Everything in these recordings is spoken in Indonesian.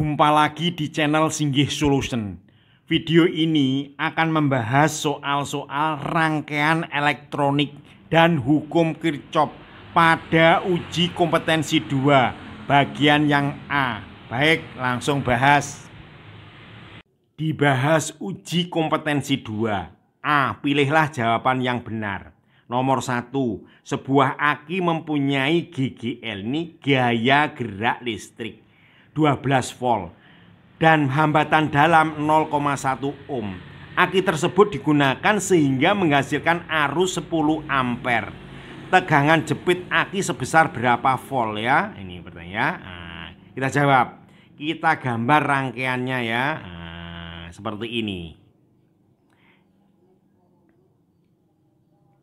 Jumpa lagi di channel Singgih Solution. Video ini akan membahas soal-soal rangkaian elektronik dan hukum Kirchhoff pada uji kompetensi 2 bagian yang A. Baik, langsung bahas. Dibahas uji kompetensi 2 A. Pilihlah jawaban yang benar. Nomor 1, sebuah aki mempunyai GGL, ini gaya gerak listrik 12 volt dan hambatan dalam 0,1 ohm. Aki tersebut digunakan sehingga menghasilkan arus 10 ampere. Tegangan jepit aki sebesar berapa volt ya? Ini pertanyaan. Nah, kita jawab. Kita gambar rangkaiannya ya. Nah, seperti ini.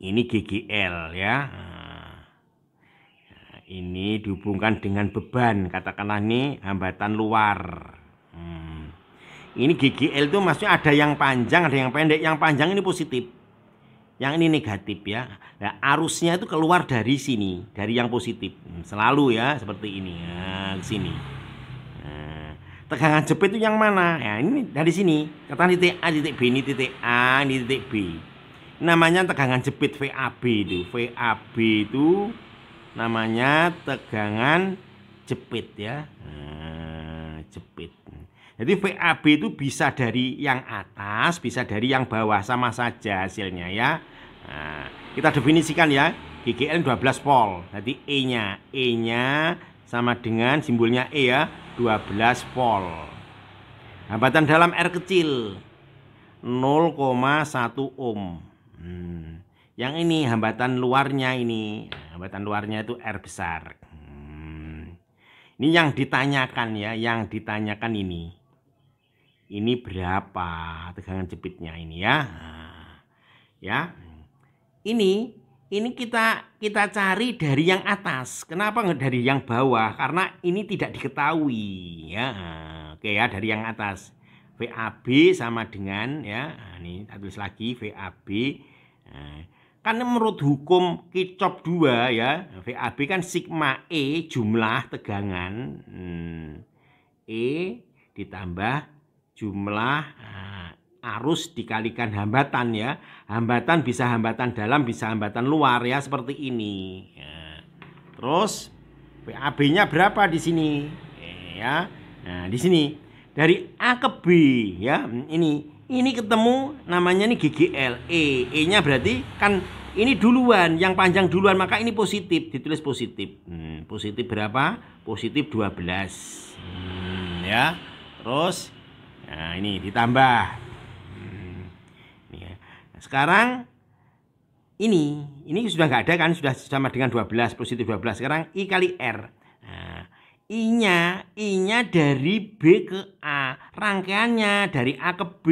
Ini GGL ya. Ini dihubungkan dengan beban, katakanlah ini hambatan luar. Ini GGL itu maksudnya ada yang panjang, ada yang pendek. Yang panjang ini positif, yang ini negatif ya. Nah, arusnya itu keluar dari sini, dari yang positif selalu ya, seperti ini. Nah, sini. Nah, tegangan jepit itu yang mana? Ya, ini dari sini. Katakan titik A, titik B, ini titik A, ini titik B. Namanya tegangan jepit VAB itu. VAB itu namanya tegangan jepit ya. Nah, jepit. Jadi VAB itu bisa dari yang atas, bisa dari yang bawah, sama saja hasilnya ya. Nah, kita definisikan ya. GGL 12 volt. Jadi E-nya sama dengan simbolnya E ya, 12 volt. Hambatan dalam R kecil 0,1 ohm. Yang ini hambatan luarnya ini. Hambatan luarnya itu R besar. Ini yang ditanyakan ya, yang ditanyakan ini. Ini berapa tegangan jepitnya ini ya? Ya. Ini kita cari dari yang atas. Kenapa nggak dari yang bawah? Karena ini tidak diketahui ya. Oke ya, dari yang atas. VAB sama dengan ya. Ini kita tulis lagi VAB. Karena menurut hukum Kirchhoff 2 ya, VAB kan sigma E jumlah tegangan E ditambah jumlah arus dikalikan hambatan ya. Hambatan bisa hambatan dalam, bisa hambatan luar ya, seperti ini. Ya. Terus VAB-nya berapa di sini? Ya. Nah, di sini dari A ke B ya. Ini ketemu namanya nih GGL. E-nya berarti kan ini duluan, yang panjang duluan, maka ini positif, ditulis positif. Positif berapa? Positif 12. Ya. Terus nah, ini ditambah. Sekarang ini sudah nggak ada kan, sudah sama dengan 12, positif 12. Sekarang I kali R. Nah, I-nya dari B ke A, rangkaiannya dari A ke B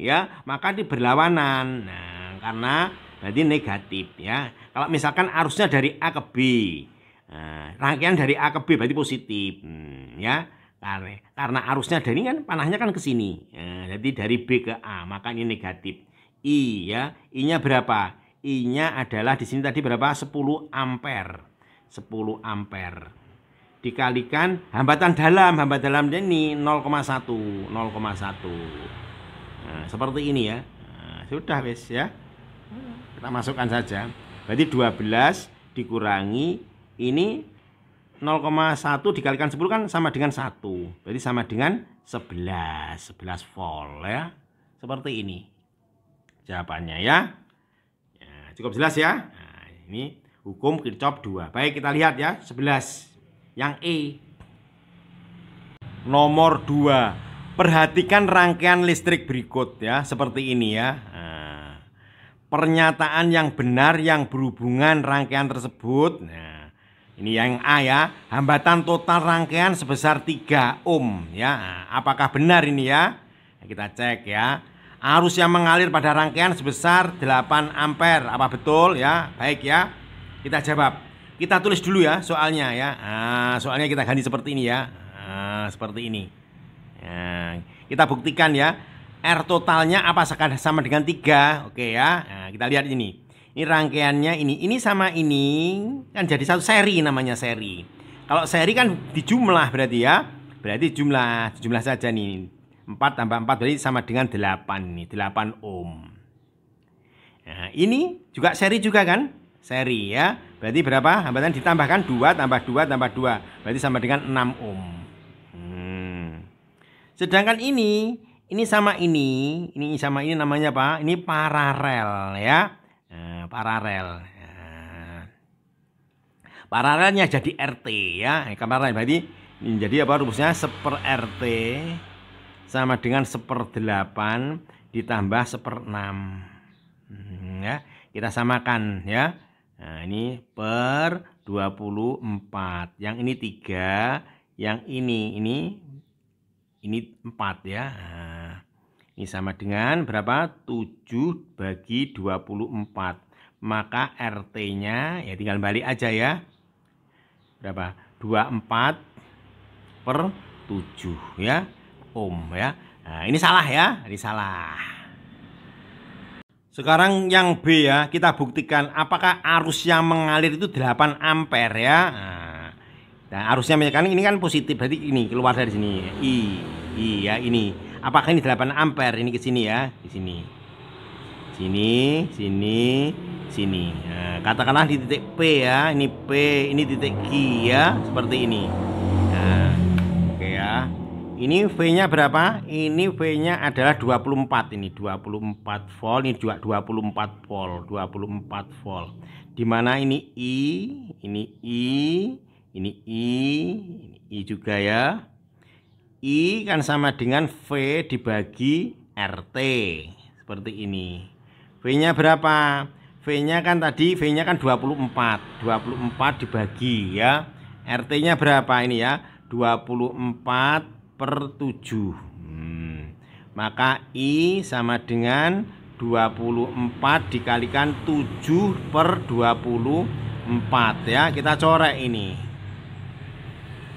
ya, maka ini berlawanan. Nah, karena berarti negatif ya. Kalau misalkan arusnya dari A ke B, rangkaian dari A ke B berarti positif ya. Karena arusnya dari kan panahnya kan ke sini. Jadi dari B ke A, maka ini negatif. I ya, I-nya berapa? I-nya adalah di sini tadi berapa? 10 ampere. 10 ampere. Dikalikan hambatan dalam ini 0,1. Nah, seperti ini ya. Nah, sudah wes ya. Kita masukkan saja. Berarti 12 dikurangi ini 0,1 dikalikan 10 kan sama dengan 1. Berarti sama dengan 11 volt ya. Seperti ini jawabannya ya. Ya, cukup jelas ya. Nah, ini hukum Kirchhoff 2. Baik, kita lihat ya 11 yang E. Nomor 2. Perhatikan rangkaian listrik berikut ya, seperti ini ya. Nah, pernyataan yang benar yang berhubungan rangkaian tersebut. Nah, ini yang A ya, hambatan total rangkaian sebesar 3 ohm ya. Nah, apakah benar ini ya? Nah, kita cek ya. Arus yang mengalir pada rangkaian sebesar 8 ampere. Apa betul ya? Baik ya. Kita jawab. Kita tulis dulu ya soalnya ya. Nah, soalnya kita ganti seperti ini ya. Nah, seperti ini. Nah, kita buktikan ya. R totalnya apa sama dengan 3. Oke ya. Nah, kita lihat ini. Ini rangkaiannya ini sama ini kan jadi satu seri, namanya seri. Kalau seri kan dijumlah berarti ya. berarti jumlah saja nih. 4 tambah 4 berarti sama dengan 8 nih, 8 ohm. Nah, ini juga seri juga kan? Seri ya. Berarti berapa? Hambatan ditambahkan 2 tambah 2 tambah 2. Berarti sama dengan 6 ohm. Sedangkan ini sama ini sama ini namanya apa? Ini paralel ya. Nah, paralel. Nah, paralelnya jadi RT ya. Paralel berarti jadi apa rumusnya? 1/RT sama dengan 1/8 ditambah 1/6. Ya, kita samakan ya. Nah, ini per 24. Yang ini 3, yang ini 4 ya. Nah, ini sama dengan berapa? 7 bagi 24. Maka RT-nya ya tinggal balik aja ya. Berapa? 24 per 7 ya. Ohm ya. Nah, ini salah ya. Ini salah. Sekarang yang B ya, kita buktikan apakah arus yang mengalir itu 8 ampere ya. Nah, arusnya kan ini kan positif, berarti ini keluar dari sini. I ya ini. Apakah ini 8 ampere? Ini ke sini ya, di sini. Sini. Nah, katakanlah di titik P ya, ini P, ini titik Q ya, seperti ini. Nah, oke ya. Ini V-nya berapa? Ini V-nya adalah 24. Ini 24 volt, ini juga 24 volt, 24 volt. Dimana ini I, ini I, ini I juga ya. I kan sama dengan V dibagi RT. Seperti ini. V-nya berapa? V-nya kan tadi, V-nya kan 24. 24 dibagi ya. RT-nya berapa ini ya? 24 per 7. Maka I sama dengan 24 dikalikan 7 per 24 ya. Kita coret ini.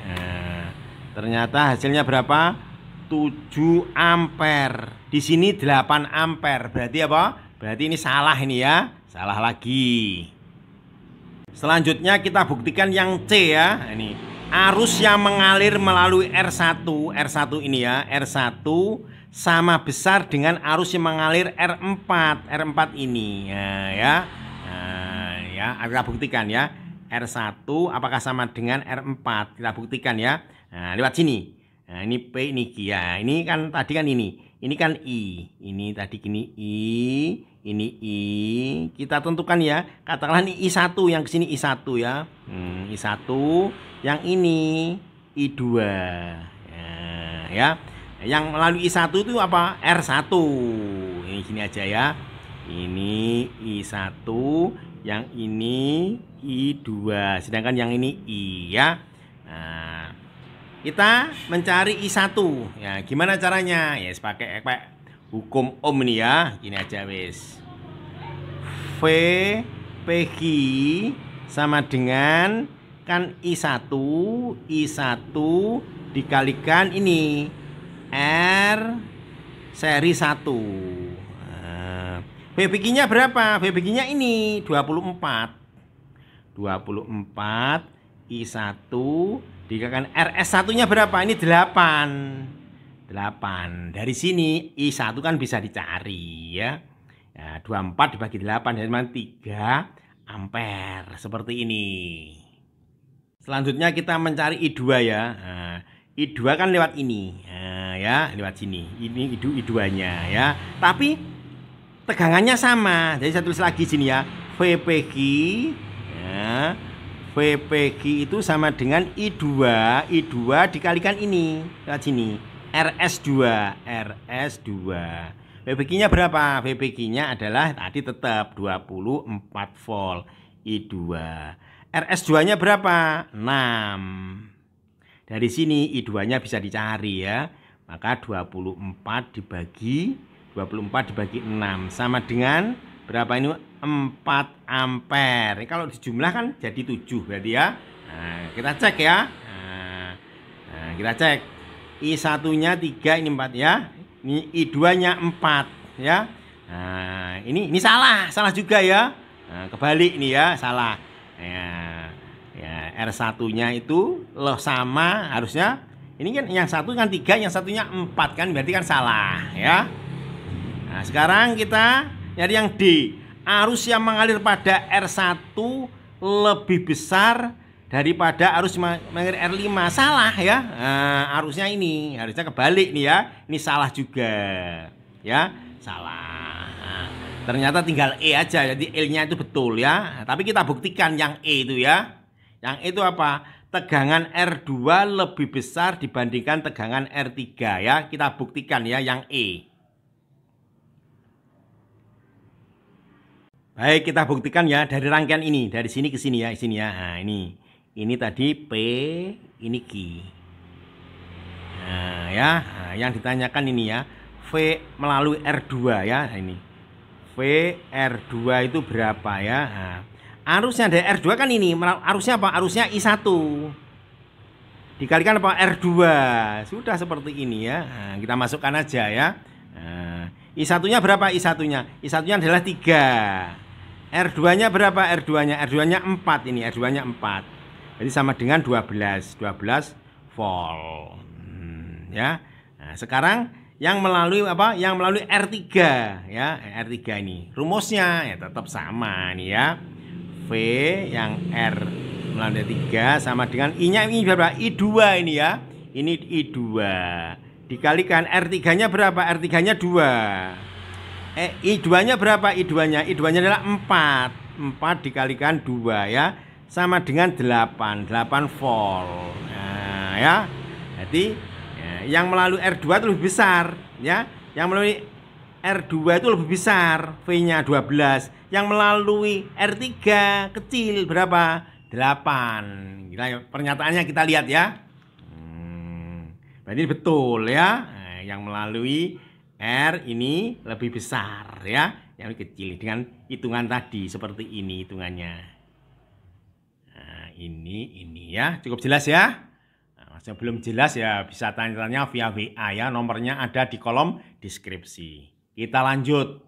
Nah, ternyata hasilnya berapa? 7 ampere. Di sini 8 ampere. Berarti apa? Berarti ini salah ini ya. Salah lagi. Selanjutnya kita buktikan yang C ya. Ini arus yang mengalir melalui R1 ini ya, R1 sama besar dengan arus yang mengalir R4 ini ya. Ya, kita buktikan ya. R1 apakah sama dengan R4? Kita buktikan ya. Nah, lewat sini. Nah, ini P, ini Q ya. Ini kan tadi kan ini kan I. Ini tadi gini ini I. Kita tentukan ya. Katakanlah ini I1, yang kesini I1 ya. I1, yang ini I2 ya. Yang melalui I1 itu apa? R1. Ini gini aja ya. Ini I1, yang ini I2, sedangkan yang ini I ya. Nah, kita mencari I1 ya. Gimana caranya? Ya pakai hukum Ohm ini ya. Gini aja wis. V PQ sama dengan kan I1 dikalikan ini R seri 1. Nah, VPQ-nya berapa? VPQ-nya ini 24 I1 dikalikan RS1-nya berapa? Ini 8. Dari sini I1 kan bisa dicari ya. Ya 24 dibagi 8 dari mana? 3 ampere. Seperti ini. Selanjutnya kita mencari I2 ya. Nah, I2 kan lewat ini. Nah, ya, lewat sini. Ini I2-nya ya. Tapi tegangannya sama. Jadi saya tulis lagi sini ya. VPQ ya. VPQ itu sama dengan I2 dikalikan ini lewat sini. RS2. VPQ-nya berapa? VPQ-nya adalah tadi tetap 24 volt I2. RS2-nya berapa? 6. Dari sini I2-nya bisa dicari ya. Maka 24 dibagi 6 sama dengan berapa ini? 4 ampere. Kalau dijumlah kan jadi 7 berarti ya. Nah, kita cek ya. Nah, kita cek. I1-nya 3, ini 4 ya. Ini I2-nya 4 ya. Nah, ini salah juga ya. Nah, kebalik ini ya, salah. Ya, R1-nya itu loh sama, harusnya Ini kan yang satu kan 3, yang satunya 4 kan, berarti kan salah ya. Nah, sekarang kita nyari yang D. Arus yang mengalir pada R1 lebih besar daripada arus mengalir R5. Salah ya. Nah, arusnya ini harusnya kebalik nih ya. Ini salah juga. Ya, salah. Nah, ternyata tinggal E aja. Jadi L-nya itu betul ya. Nah, tapi kita buktikan yang E itu ya. Yang E itu apa? Tegangan R2 lebih besar dibandingkan tegangan R3 ya. Kita buktikan ya yang E. Baik, kita buktikan ya dari rangkaian ini, dari sini ke sini ya, sini ya. Nah, ini tadi P, ini Q. Nah, ya, nah, yang ditanyakan ini ya, V melalui R2 ya, nah, ini. V R2 itu berapa ya? Nah, arusnya dari R2 kan ini, arusnya apa? Arusnya I1. Dikalikan apa? R2. Sudah seperti ini ya. Nah, kita masukkan aja ya. Nah, I1-nya berapa I1-nya? I1-nya adalah 3. R2-nya berapa R2-nya? R2-nya 4 ini, R2-nya 4. Jadi sama dengan 12 volt. Ya. Nah, sekarang yang melalui apa? Yang melalui R3 ya, R3 ini. Rumusnya ya tetap sama nih ya. V yang R melalui 3 sama dengan I-nya ini berapa? I2 ini ya. Ini I2. Dikalikan R3-nya berapa? R3-nya 2. I2-nya berapa? I2-nya adalah 4. 4 dikalikan 2 ya. Sama dengan 8 volt. Nah, ya. Jadi ya, yang melalui R2 itu lebih besar ya. Yang melalui R2 itu lebih besar, V-nya 12. Yang melalui R3 kecil berapa? 8. Pernyataannya kita lihat ya. Berarti betul ya. Nah, yang melalui R ini lebih besar ya, yang kecil dengan hitungan tadi seperti ini hitungannya. Nah, ini ya, cukup jelas ya. Nah, sebelum jelas ya bisa tanya-tanya via WA ya, nomornya ada di kolom deskripsi. Kita lanjut.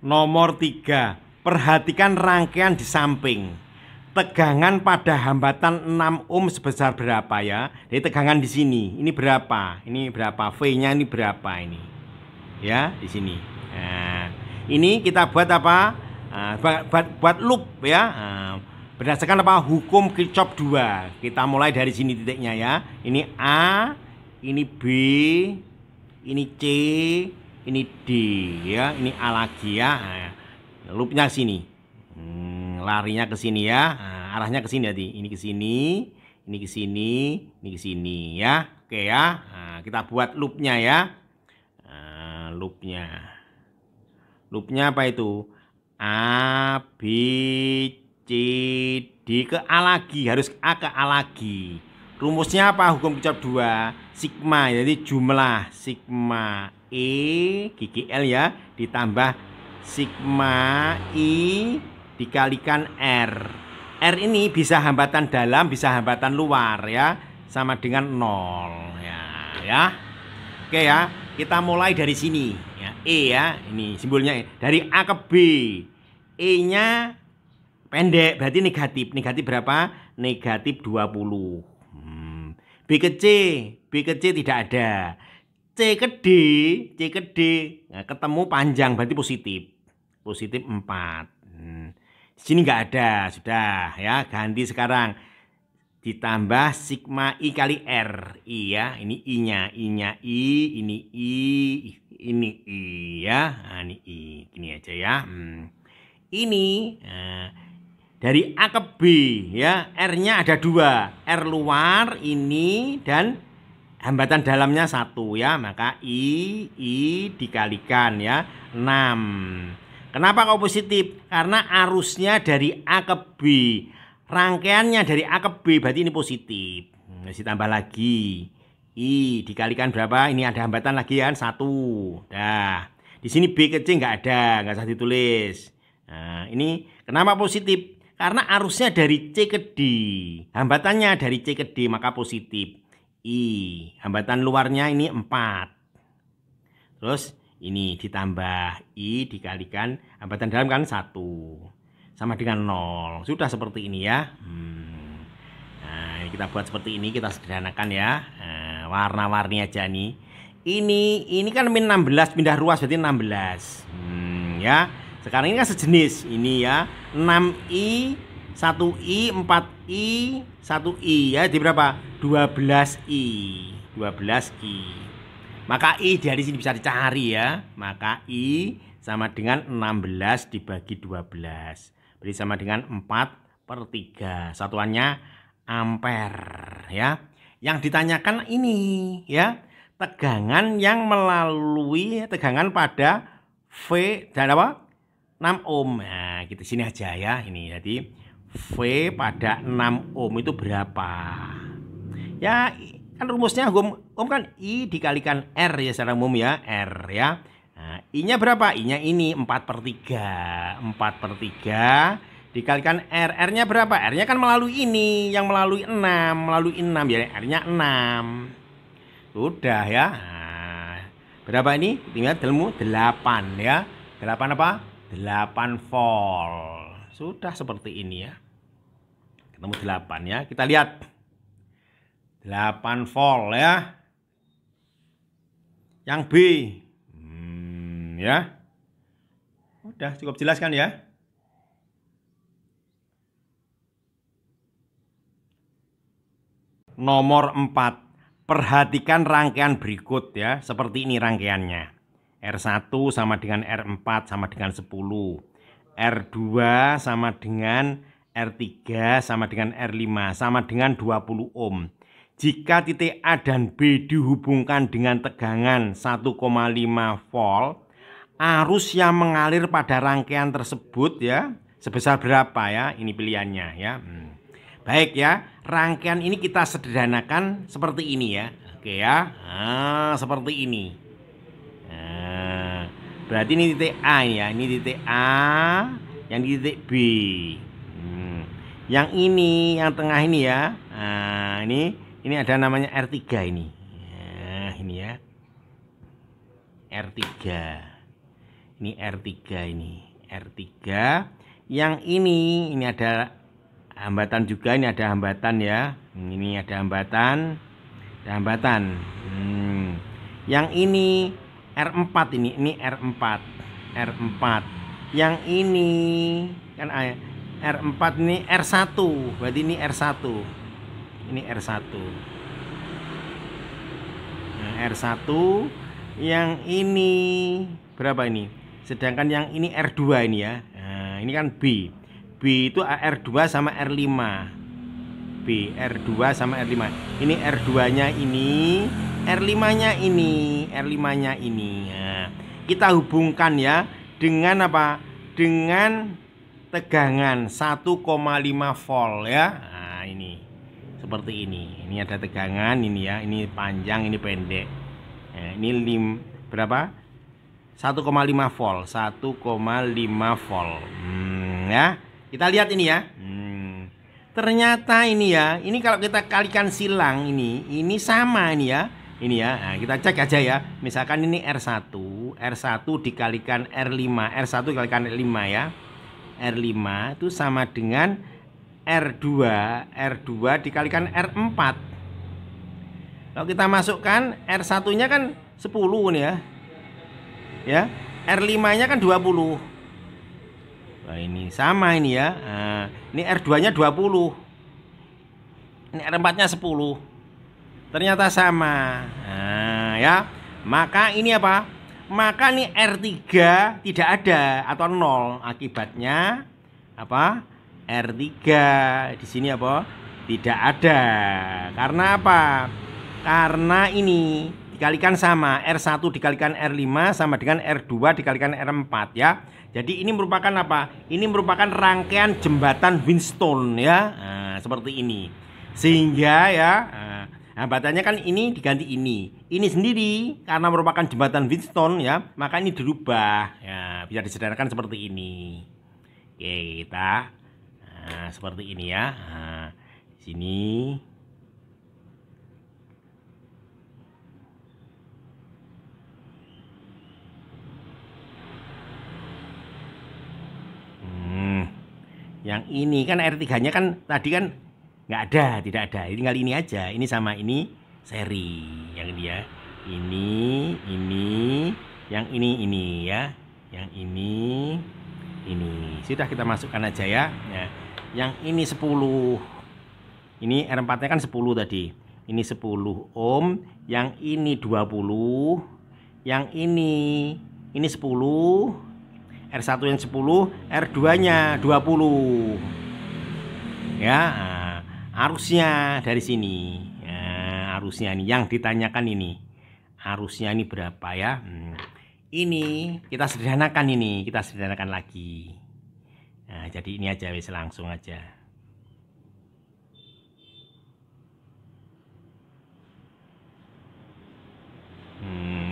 Nomor 3, perhatikan rangkaian di samping. Tegangan pada hambatan 6 ohm sebesar berapa ya? Jadi tegangan di sini, ini berapa? Ini berapa? V-nya ini berapa ini? Ya, di sini. Nah, ini kita buat apa? Nah, buat loop ya. Nah, berdasarkan apa? Hukum Kirchhoff 2. Kita mulai dari sini titiknya ya. Ini A, ini B, ini C, ini D ya. Ini A lagi ya. Nah, loopnya sini. Larinya ke sini ya. Nah, arahnya ke sini tadi. Ini ke sini, ini ke sini, ini ke sini ya. Oke ya. Nah, kita buat loopnya ya. Nah, loopnya apa itu? A, B, C, D ke A lagi. Harus A ke A lagi. Rumusnya apa? Hukum Kirchhoff 2. Sigma. Jadi jumlah sigma E gigi L ya. Ditambah sigma I dikalikan R. R ini bisa hambatan dalam, bisa hambatan luar ya, sama dengan 0 ya. Oke ya, kita mulai dari sini ya. E ya, ini simbolnya E. Dari A ke B. E-nya pendek, berarti negatif. Negatif berapa? Negatif 20. B ke C. B ke C tidak ada. C ke D. Nah, ketemu panjang, berarti positif. Positif 4. Di sini nggak ada, sudah ya, ganti sekarang ditambah sigma I kali R. I ya, ini I-nya I, ini I ya. Nah, ini I, gini aja ya. Ini dari A ke B ya, R-nya ada 2, R luar ini dan hambatan dalamnya 1 ya, maka I dikalikan ya 6. Kenapa kok positif? Karena arusnya dari A ke B. Rangkaiannya dari A ke B, berarti ini positif. Masih tambah lagi. I dikalikan berapa? Ini ada hambatan lagi kan? 1. Nah, di sini B ke C nggak ada, nggak usah ditulis. Nah, ini kenapa positif? Karena arusnya dari C ke D. Hambatannya dari C ke D, maka positif. I. Hambatan luarnya ini 4. Terus ini ditambah I dikalikan hambatan dalam kan 1. Sama dengan 0. Sudah seperti ini ya. Nah, kita buat seperti ini, kita sederhanakan ya. Warna-warni aja nih. Ini kan min 16 pindah ruas berarti 16. Ya. Sekarang ini kan sejenis. Ini ya. 6i, 1i, 4i, 1i ya. Jadi berapa? 12i. 12i. Maka i dari sini bisa dicari ya. Maka i sama dengan 16 dibagi 12. Berarti sama dengan 4/3. Satuannya ampere ya. Yang ditanyakan ini ya. Tegangan yang melalui tegangan pada V dan apa? 6 ohm. Nah, kita sini aja ya. Ini jadi V pada 6 ohm itu berapa? Ya, kan rumusnya ohm kan I dikalikan R ya secara umum ya, R ya. Nah, I-nya berapa? I-nya ini 4/3. 4/3 dikalikan R. R-nya berapa? R-nya kan melalui ini, yang melalui 6, ya. R-nya 6. Sudah ya. Nah, berapa ini? Tinggal ilmu 8 ya. 8 apa? 8 volt. Sudah seperti ini ya. Ketemu 8 ya. Kita lihat. 8 volt ya. Yang B. Ya. Udah cukup jelas kan ya? Nomor 4. Perhatikan rangkaian berikut ya. Seperti ini rangkaiannya. R1 sama dengan R4 sama dengan 10. R2 sama dengan R3 sama dengan R5 sama dengan 20 ohm. Jika titik A dan B dihubungkan dengan tegangan 1,5 volt, arus yang mengalir pada rangkaian tersebut ya sebesar berapa ya? Ini pilihannya ya. Baik ya, rangkaian ini kita sederhanakan seperti ini ya. Oke ya. Nah, seperti ini. Nah, berarti ini titik A ya, ini titik A, yang di titik B. Yang ini, yang tengah ini ya. Nah, ini ada namanya R3 ini. Nah, ini ya. R3. Ini R3 ini. R3. Yang ini ada hambatan juga, ini ada hambatan ya. Ini ada hambatan. Ada hambatan. Yang ini R4 ini R4. R4. Yang ini kan R4 ini R1. Berarti ini R1. Ini R1. Nah, R1 yang ini berapa ini? Sedangkan yang ini R2 ini ya. Nah, ini kan B. B itu R2 sama R5. B R2 sama R5. Ini R2-nya ini, R5-nya ini, R5-nya ini. Nah, kita hubungkan ya dengan apa? Dengan tegangan 1,5 volt ya. Nah, ini. Seperti ini. Ini ada tegangan ini ya. Ini panjang, ini pendek. Nah, ini berapa? 1,5 volt. 1,5 volt. Ya. Kita lihat ini ya. Ternyata ini ya. Ini kalau kita kalikan silang ini sama ini ya. Ini ya. Nah, kita cek aja ya. Misalkan ini R1. R1 dikalikan R5. R1 dikalikan R5 ya. R5 itu sama dengan R2. R2 dikalikan R4. Kalau kita masukkan R1-nya kan 10 nih ya. Ya. R5-nya kan 20. Nah, ini sama ini ya. Nah, ini R2-nya 20. Ini R4-nya 10. Ternyata sama. Nah, ya. Maka ini apa? Maka ini R3 tidak ada atau 0. Akibatnya apa? R3 di sini apa? Tidak ada. Karena apa? Karena ini dikalikan sama R1 dikalikan R5 sama dengan R2 dikalikan R4 ya. Jadi ini merupakan apa? Ini merupakan rangkaian jembatan Wheatstone ya. Nah, seperti ini. Sehingga ya hambatannya kan ini diganti ini. Ini sendiri karena merupakan jembatan Wheatstone ya, maka ini dirubah ya, bisa disederhanakan seperti ini. Oke, kita seperti ini ya. Nah, di sini yang ini kan R3-nya kan tadi kan Nggak ada, tidak ada. Tinggal ini aja. Ini sama ini seri yang ini ya. Ini, yang ini ya. Yang ini. Sudah kita masukkan aja ya. Nah, yang ini 10. Ini R4-nya kan 10 tadi. Ini 10 ohm, yang ini 20. Yang ini 10. R1 yang 10, R2-nya 20. Ya. Arusnya dari sini ya, arusnya ini yang ditanyakan ini, arusnya ini berapa ya. Ini kita sederhanakan, lagi. Nah, jadi ini aja wis, langsung aja.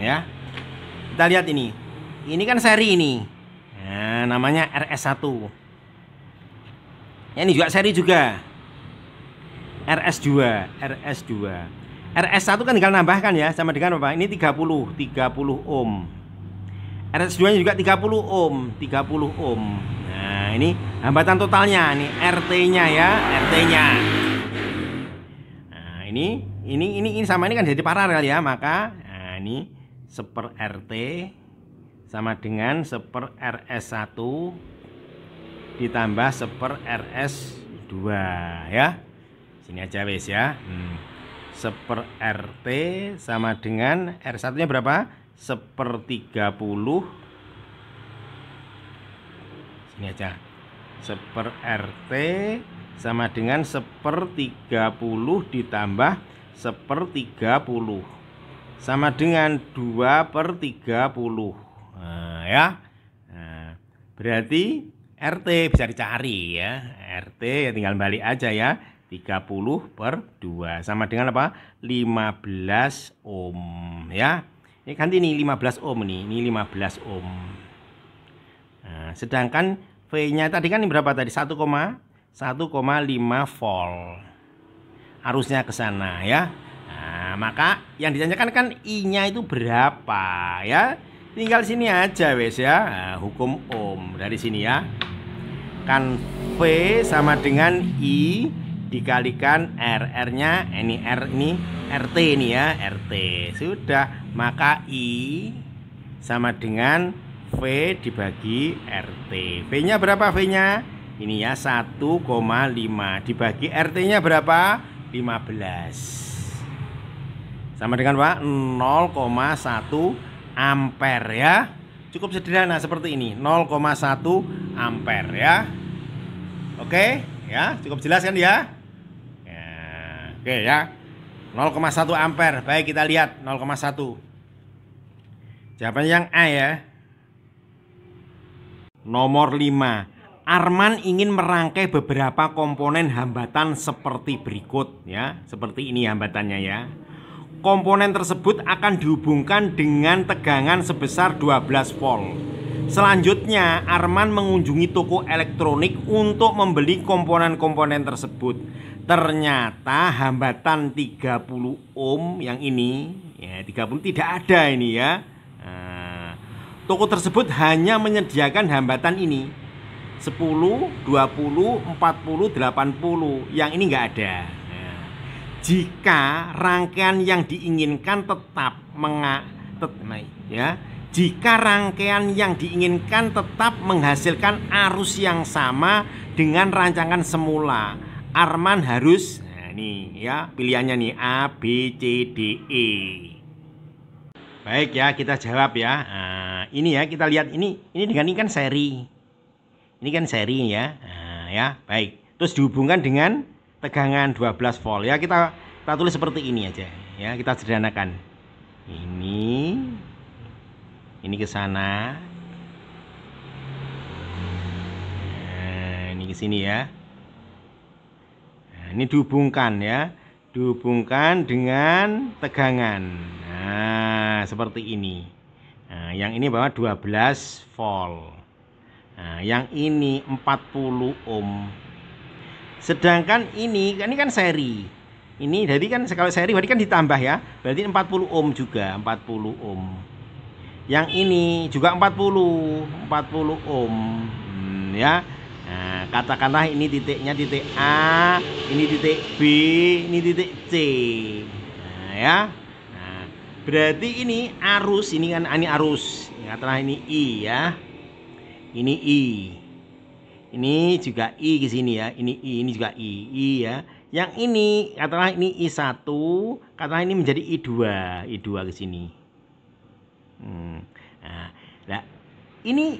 Ya, kita lihat ini kan seri ini. Nah, namanya RS1 ya, ini juga seri juga. RS2. RS1 kan tinggal nambahkan ya, sama dengan apa? Ini 30 ohm. RS2 nya juga 30 ohm. Nah, ini hambatan totalnya, ini RT-nya ya, RT-nya. Nah, ini sama ini kan jadi paralel ya, maka nah, ini 1/RT sama dengan 1/RS1 ditambah 1/RS2 ya. Sini aja wes ya. 1/RT sama dengan R1-nya berapa? 1/30. Sini aja. 1/RT sama dengan 1/30 ditambah 1/30 sama dengan 2/30. Nah, ya. Nah, berarti RT bisa dicari ya. RT ya tinggal balik aja ya. 30/2 sama dengan apa? 15 ohm ya. Ini ganti nih 15 ohm nih. Ini 15 ohm. Nah, sedangkan V-nya tadi kan berapa tadi? 1,5 volt. Arusnya ke sana ya. Nah, maka yang ditanyakan kan I-nya itu berapa ya? Tinggal sini aja wes ya. Nah, hukum ohm dari sini ya. Kan V sama dengan I dikalikan R-nya ini R, ini RT ini ya, RT. Sudah, maka I sama dengan V dibagi RT. V-nya berapa V-nya? Ini ya 1,5 dibagi RT-nya berapa? 15. Sama dengan apa? 0,1 ampere ya. Cukup sederhana seperti ini, 0,1 ampere ya. Oke, ya, cukup jelas kan ya? Oke ya, 0,1 ampere. Baik, kita lihat 0,1. Jawabannya yang A ya. Nomor 5. Arman ingin merangkai beberapa komponen hambatan seperti berikut ya. Seperti ini hambatannya ya. Komponen tersebut akan dihubungkan dengan tegangan sebesar 12 volt. Selanjutnya, Arman mengunjungi toko elektronik untuk membeli komponen-komponen tersebut. Ternyata hambatan 30 ohm yang ini ya, 30 tidak ada ini ya. Nah, toko tersebut hanya menyediakan hambatan ini 10, 20, 40, 80. Yang ini enggak ada. Nah, jika rangkaian yang diinginkan jika rangkaian yang diinginkan tetap menghasilkan arus yang sama dengan rancangan semula, Arman harus, nah ini ya pilihannya nih A, B, C, D, E. Baik ya, kita jawab ya. Nah, ini ya kita lihat ini dengan ini kan seri. Ini kan seri ya. Nah, ya, baik. Terus dihubungkan dengan tegangan 12 volt ya. Kita tulis seperti ini aja ya, kita sederhanakan. Ini ke sana. Nah, ini ke sini ya. Nah, ini dihubungkan ya. Dihubungkan dengan tegangan. Nah, seperti ini. Nah, yang ini bawa 12 volt. Nah, yang ini 40 ohm. Sedangkan ini kan seri. Ini jadi kan kalau seri berarti kan ditambah ya. Berarti 40 ohm juga, 40 ohm. Yang ini juga 40 ohm. Ya. Nah, katakanlah ini titiknya titik A, ini titik B, ini titik C. Nah, ya. Nah, berarti ini arus, ini kan ini arus. Katakanlah ini I ya. Ini I. Ini juga I ke sini ya. Ini I, ini juga I ya. Yang ini katakanlah ini I1, katakanlah ini menjadi I2, I2 ke sini. Nah, ini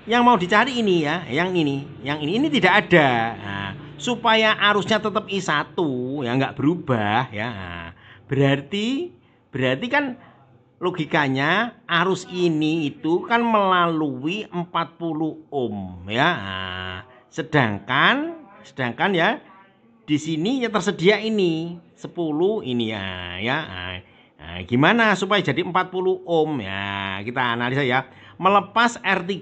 yang mau dicari ini ya, yang ini tidak ada. Nah, supaya arusnya tetap I1 ya, nggak berubah ya. Nah, berarti kan logikanya arus ini itu kan melalui 40 ohm ya. Nah, sedangkan ya di sini ya tersedia ini 10 ini ya. Nah, gimana supaya jadi 40 ohm ya, kita analisa ya. Melepas R3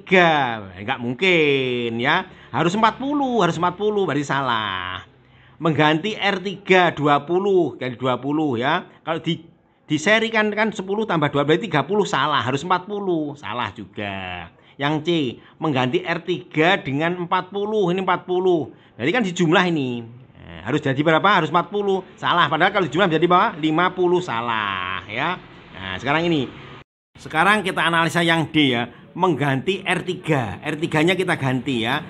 nggak mungkin ya, harus 40 berarti salah. Mengganti R3 20 kali 20 ya, kalau di seri kan 10 tambah 2 berarti 30, salah, harus 40, salah juga. Yang C, mengganti R3 dengan 40, ini 40 jadi kan dijumlah ini. Harus jadi berapa? Harus 40, salah, padahal kalau dijumlah jadi berapa? 50, salah ya. Nah, sekarang kita analisa yang D ya, mengganti R3. R3-nya kita ganti ya.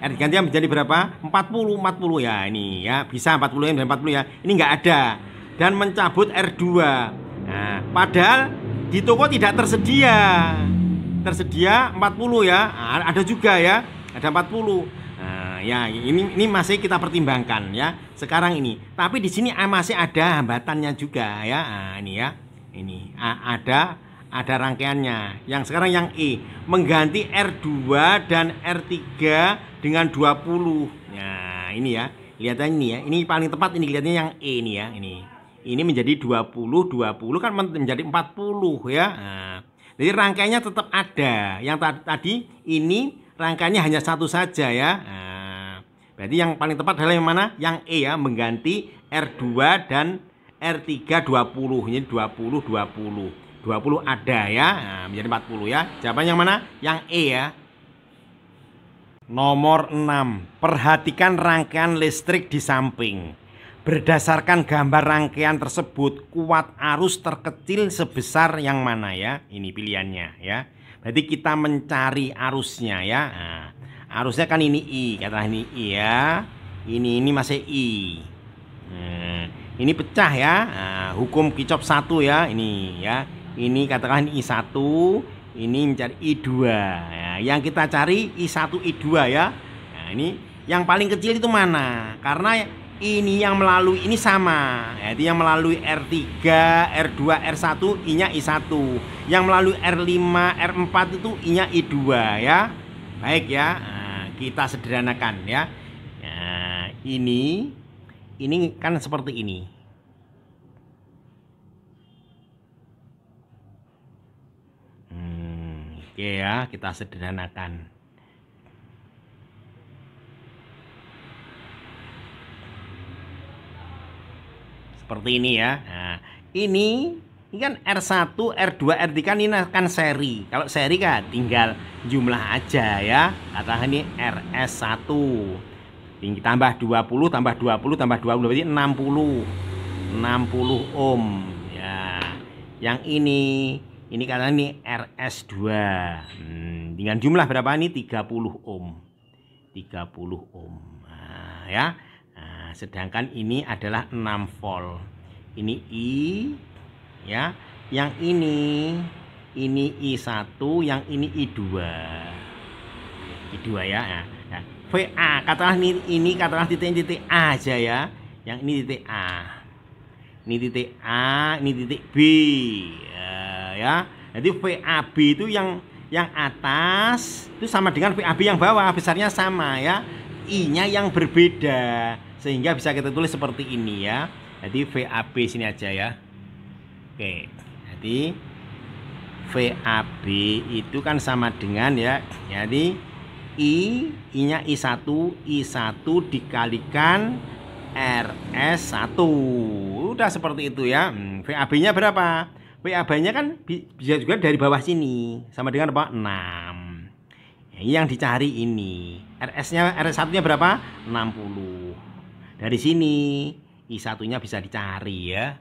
R3-nya menjadi berapa? 40 ya, ini ya. Bisa 40 ya, 40 ya. Ini enggak ada. Dan mencabut R2. Nah, padahal di toko tidak tersedia. Tersedia 40 ya. Nah, ada juga ya. Ada 40. Nah, ya ini masih kita pertimbangkan ya. Sekarang ini. Tapi di sini masih ada hambatannya juga ya. Nah, ini ya. Ini ada rangkaiannya. Yang sekarang yang E, mengganti R2 dan R3 dengan 20. Nah, ini ya. Lihat ini ya. Ini paling tepat, ini kelihatannya yang E ini ya, ini menjadi 20 kan menjadi 40 ya. Nah, jadi rangkaiannya tetap ada. Yang tadi ini rangkaiannya hanya satu saja ya. Nah, berarti yang paling tepat adalah yang mana? Yang E ya, mengganti R2 dan R3 20. Ini 20 ada ya. Nah, menjadi 40 ya. Jawaban yang mana? Yang E ya. Nomor 6. Perhatikan rangkaian listrik di samping. Berdasarkan gambar rangkaian tersebut, kuat arus terkecil sebesar yang mana ya? Ini pilihannya ya. Berarti kita mencari arusnya ya. Nah, arusnya kan ini I, katakanlah ini I ya. Ini masih I. Nah, ini pecah ya. Nah, hukum Kirchhoff 1 ya, ini ya. Ini katakan I1, ini mencari I2 ya. Yang kita cari I1 I2 ya. Nah, ini yang paling kecil itu mana? Karena ini yang melalui ini sama, yaitu yang melalui R3, R2, R1 I-nya I1. Yang melalui R5, R4 itu I-nya I2 ya. Baik ya. Nah, kita sederhanakan ya. Nah, ini kan seperti ini. Oke ya, kita sederhanakan. Seperti ini ya. Nah, ini kan R1, R2, R3 kan ini kan seri. Kalau seri kan tinggal jumlah aja ya. Katakan ini RS1. Tambah 20 tambah 20 tambah 20 berarti 60 ohm ya. Yang ini katakan ini RS2. Dengan jumlah berapa ini? 30 ohm. 30 ohm. Nah, ya. Nah, sedangkan ini adalah 6 volt. Ini I ya. Yang ini I1, yang ini I2. I2 ya. Nah, VA katakanlah ini katakanlah titik A aja ya. Yang ini titik A. Ini titik A, ini titik B. Ya. Jadi VAB itu yang atas itu sama dengan VAB yang bawah, besarnya sama ya. I-nya yang berbeda sehingga bisa kita tulis seperti ini ya. Jadi VAB sini aja ya. Oke. Jadi VAB itu kan sama dengan ya. Jadi I-nya I1 dikalikan RS1. Udah seperti itu ya. VAB-nya berapa? VAB-nya kan bisa juga dari bawah sini. Sama dengan apa? 6. Yang dicari ini. RS-nya, RS1-nya berapa? 60. Dari sini I1-nya bisa dicari ya.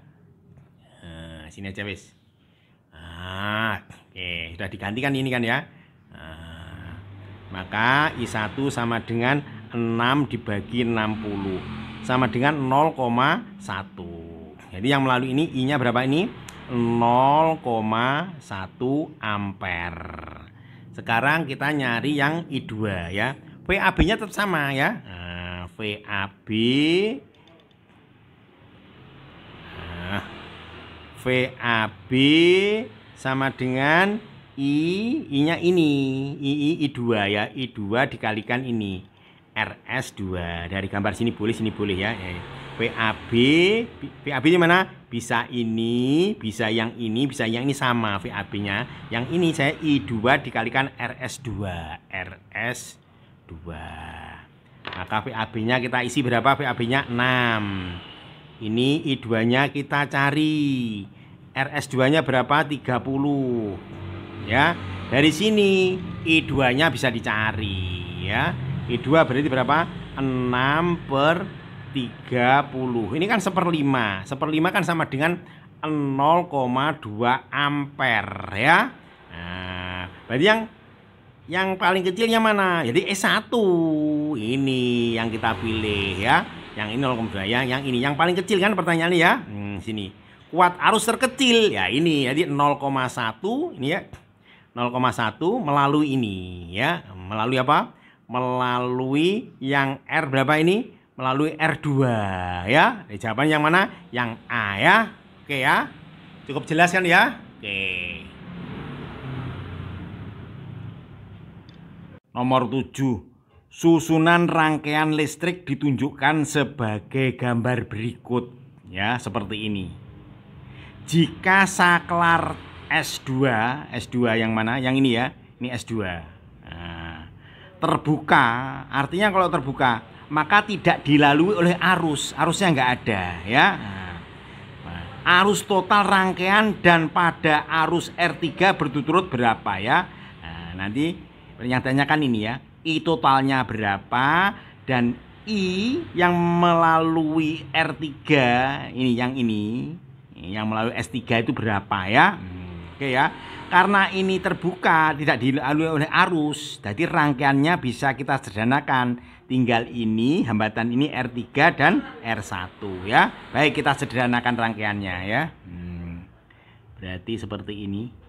Nah, sini aja wis. Nah, oke, sudah digantikan ini kan ya. Nah, maka I1 sama dengan 6 dibagi 60 sama dengan 0,1. Jadi yang melalui ini I-nya berapa ini? 0,1 ampere. Sekarang kita nyari yang I2 ya. VAB-nya tetap sama ya. Nah, VAB VAB sama dengan I-nya ini. I2 ya. I2 dikalikan ini. RS2. Dari gambar sini boleh ya. VAB di mana? Bisa ini, bisa yang ini, bisa yang ini sama VAB-nya. Yang ini saya I2 dikalikan RS2. RS2. Maka VAB-nya kita isi berapa? VAB-nya 6. Ini I2-nya kita cari. RS2-nya berapa? 30. Ya. Dari sini I2-nya bisa dicari ya. I2 berarti berapa? 6/30. Ini kan 1/5. 1/5 kan sama dengan 0,2 ampere ya. Nah, berarti yang paling kecilnya mana? Jadi S1. Ini yang kita pilih ya. Yang ini 0,2 ya. Yang ini yang paling kecil kan pertanyaannya ya. Sini. Kuat arus terkecil ya ini. Jadi 0,1 ini ya. 0,1 melalui ini ya. Melalui apa? Melalui yang R berapa ini? Melalui R2 ya. Jawaban yang mana? Yang A ya. Oke ya. Cukup jelas kan ya? Oke. Nomor 7. Susunan rangkaian listrik ditunjukkan sebagai gambar berikut ya, seperti ini. Jika saklar S2 yang mana? Yang ini ya. Ini S2. Terbuka, artinya kalau terbuka maka tidak dilalui oleh arusnya nggak ada ya. Arus total rangkaian dan pada arus R3 berturut-turut berapa ya. Nanti yang tanyakan ini ya, I totalnya berapa dan I yang melalui R3 ini yang melalui S3 itu berapa ya. Oke ya. Karena ini terbuka, tidak dilalui oleh arus, jadi rangkaiannya bisa kita sederhanakan. Tinggal ini, hambatan ini R3 dan R1 ya. Baik, kita sederhanakan rangkaiannya ya. Berarti seperti ini.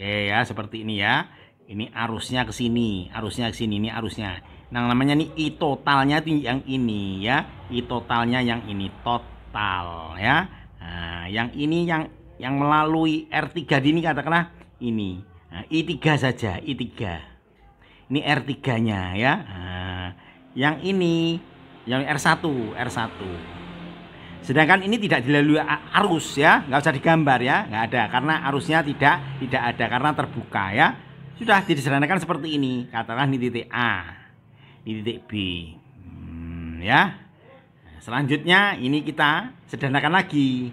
Oke ya, seperti ini ya. Ini arusnya ke sini, ini arusnya. Nah, namanya nih I totalnya itu yang ini ya. I totalnya yang ini total ya. Nah, yang ini yang melalui R3 ini katakanlah ini. Nah, I3 saja, I3. Ini R3-nya ya. Nah, yang ini yang R1. Sedangkan ini tidak dilalui arus ya, nggak usah digambar ya, nggak ada karena arusnya tidak ada karena terbuka ya. Sudah disederhanakan seperti ini, katakanlah ini titik A, ini titik B, ya. Selanjutnya ini kita sederhanakan lagi,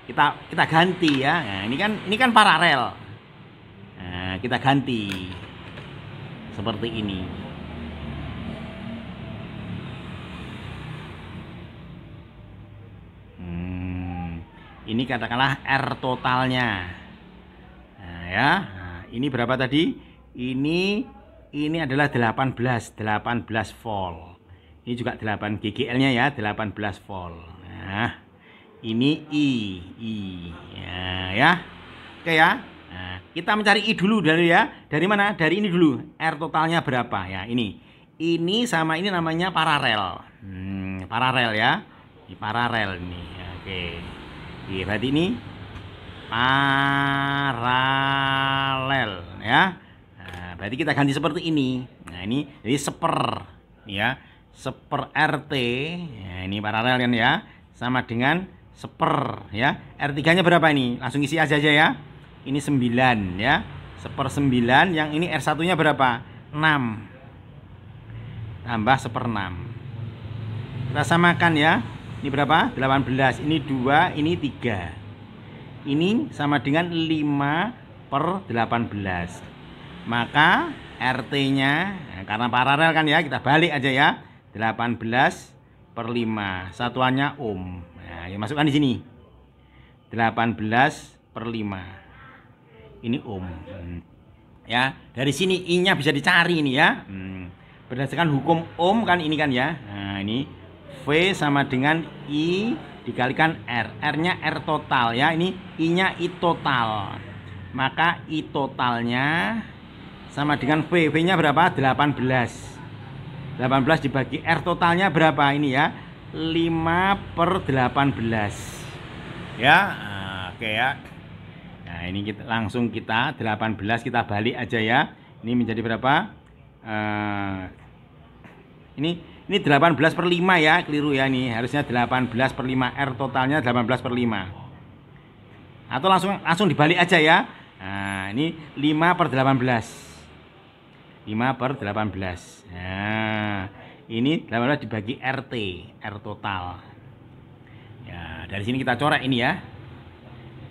kita ganti ya. Nah, ini kan paralel, nah, kita ganti seperti ini. Ini katakanlah R totalnya. Nah, ya. Nah, ini berapa tadi? Ini adalah 18 volt. Ini juga 8 GGL-nya ya, 18 volt. Nah, ini I. Ya. Oke ya. Nah, kita mencari I dulu dari ya. Dari mana? Dari ini dulu. R totalnya berapa ya? Ini sama ini namanya paralel. Paralel ya. Ini paralel ini. Oke. Oke, berarti ini paralel ya. Nah, berarti kita ganti seperti ini. Nah, ini jadi seper ya. Seper RT. Nah, ini paralel kan ya. Sama dengan seper ya. R3-nya berapa ini? Langsung isi aja ya. Ini 9 ya. 1/9. Yang ini R1-nya berapa? 6. Tambah 1/6. Kita samakan ya. Ini berapa? 18. Ini 2, ini 3. Ini sama dengan 5/18. Maka RT-nya, nah, karena paralel kan ya, kita balik aja ya. 18/5. Satuannya ohm. Nah, ya masukkan di sini. 18/5. Ini ohm. Ya, dari sini I-nya bisa dicari ini ya. Berdasarkan hukum ohm kan ini kan ya. Nah, ini V sama dengan I dikalikan R. R-nya R total ya. Ini I-nya I total. Maka I totalnya sama dengan V. V-nya berapa? 18. 18 dibagi R totalnya berapa ini ya? 5/18. Ya, oke ya. Nah, ini kita langsung 18 kita balik aja ya. Ini menjadi berapa? Ini 18/5 ya, keliru ya ini. Harusnya 18/5. R totalnya 18/5. Atau langsung dibalik aja ya. Nah, ini 5/18. 5/18. Nah, ini 18 dibagi RT, R total. Ya, dari sini kita coret ini ya.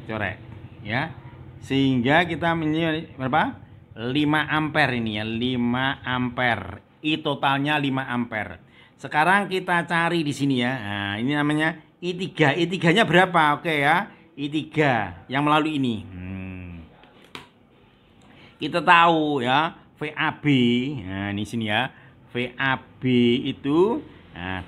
Coret ya. Sehingga kita menjadi berapa? 5 ampere ini ya, 5 ampere. I totalnya 5 ampere. Sekarang kita cari di sini ya. Nah, ini namanya I3. I3-nya berapa? Oke ya. I3 yang melalui ini. Kita tahu ya, VAB. Nah, ini sini ya. VAB itu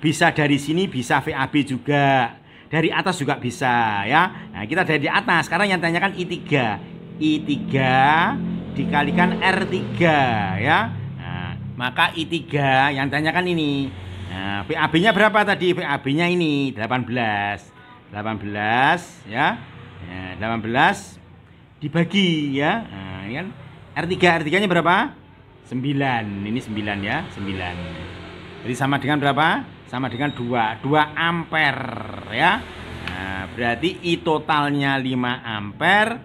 bisa dari sini, bisa VAB juga. Dari atas juga bisa ya. Nah, kita dari atas. Sekarang yang tanyakan I3. I3 dikalikan R3 ya. Nah, maka I3 yang tanyakan ini. Nah, VAB-nya berapa tadi? VAB-nya ini 18. 18 ya. Nah, 18 dibagi ya. Nah, ini kan R3-nya berapa? 9. Ini 9 ya, 9. Jadi sama dengan berapa? Sama dengan 2 ampere ya. Nah, berarti I totalnya 5 ampere,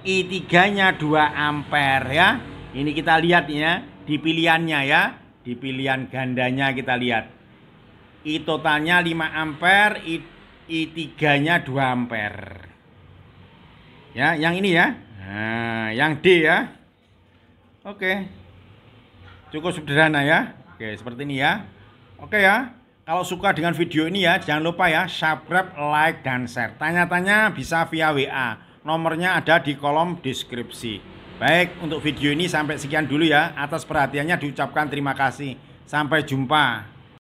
I3-nya 2 ampere ya. Ini kita lihat ya di pilihannya ya. Di pilihan gandanya kita lihat. I totalnya 5 ampere, I3-nya 2 ampere. Ya, yang ini ya. Nah, yang D ya. Oke. Cukup sederhana ya. Oke, seperti ini ya. Oke ya. Kalau suka dengan video ini ya, jangan lupa ya subscribe, like, dan share. Tanya-tanya bisa via WA. Nomornya ada di kolom deskripsi. Baik, untuk video ini sampai sekian dulu ya. Atas perhatiannya diucapkan terima kasih. Sampai jumpa.